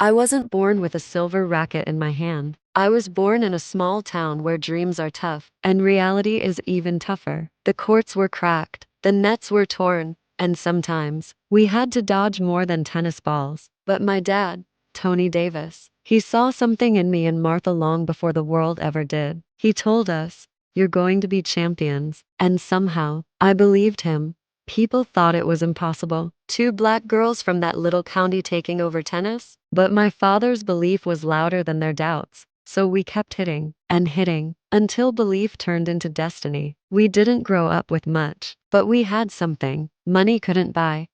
I wasn't born with a silver racket in my hand. I was born in a small town where dreams are tough, and reality is even tougher. The courts were cracked, the nets were torn, and sometimes we had to dodge more than tennis balls. But my dad, Tony Davis, he saw something in me and Martha long before the world ever did. He told us, "You're going to be champions." And somehow, I believed him. People thought it was impossible. Two black girls from that little county taking over tennis? But my father's belief was louder than their doubts. So we kept hitting and hitting until belief turned into destiny. We didn't grow up with much, but we had something money couldn't buy.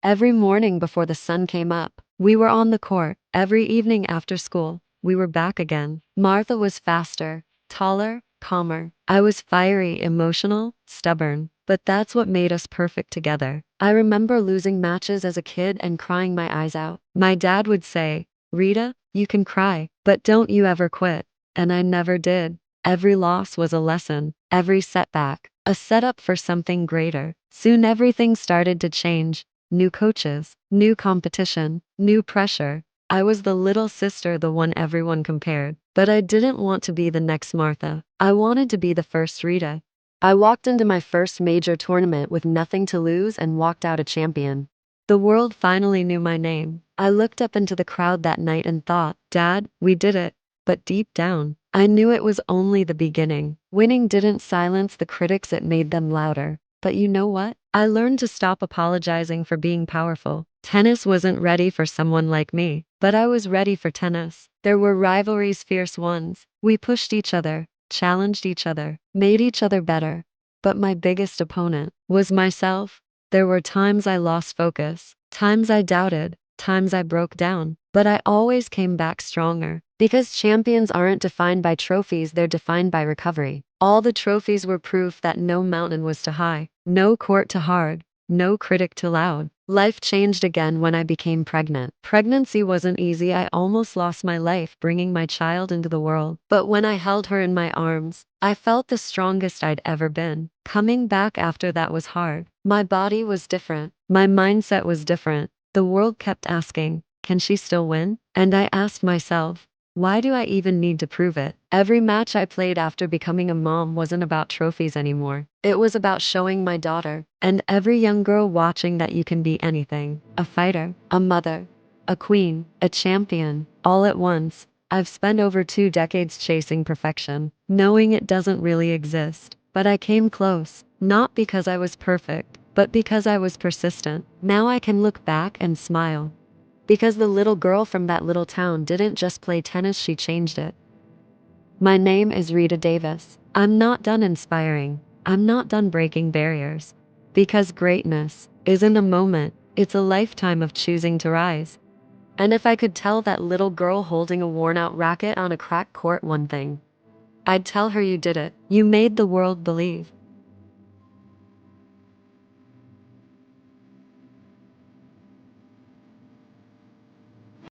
Every morning before the sun came up, we were on the court. Every evening after school, we were back again. Martha was faster, taller, calmer. I was fiery, emotional, stubborn. But that's what made us perfect together. I remember losing matches as a kid and crying my eyes out. My dad would say, "Rita, you can cry, but don't you ever quit." And I never did. Every loss was a lesson, every setback, a setup for something greater. Soon everything started to change. New coaches, new competition, new pressure. I was the little sister, the one everyone compared. But I didn't want to be the next Martha. I wanted to be the first Rita. I walked into my first major tournament with nothing to lose and walked out a champion. The world finally knew my name. I looked up into the crowd that night and thought, "Dad, we did it." But deep down, I knew it was only the beginning. Winning didn't silence the critics, it made them louder. But you know what? I learned to stop apologizing for being powerful. Tennis wasn't ready for someone like me, but I was ready for tennis. There were rivalries, fierce ones. We pushed each other, challenged each other, made each other better. But my biggest opponent was myself. There were times I lost focus, times I doubted, times I broke down, but I always came back stronger. Because champions aren't defined by trophies, they're defined by recovery. All the trophies were proof that no mountain was too high, no court too hard, no critic too loud. Life changed again when I became pregnant. Pregnancy wasn't easy. I almost lost my life bringing my child into the world. But when I held her in my arms, I felt the strongest I'd ever been. Coming back after that was hard. My body was different. My mindset was different. The world kept asking, "Can she still win?" And I asked myself, why do I even need to prove it? Every match I played after becoming a mom wasn't about trophies anymore. It was about showing my daughter and every young girl watching that you can be anything. A fighter, a mother, a queen, a champion, all at once. I've spent over 2 decades chasing perfection, knowing it doesn't really exist. But I came close, not because I was perfect, but because I was persistent. Now I can look back and smile. Because the little girl from that little town didn't just play tennis, she changed it. My name is Rita Davis. I'm not done inspiring. I'm not done breaking barriers. Because greatness isn't a moment, it's a lifetime of choosing to rise. And if I could tell that little girl holding a worn-out racket on a cracked court one thing, I'd tell her, you did it. You made the world believe.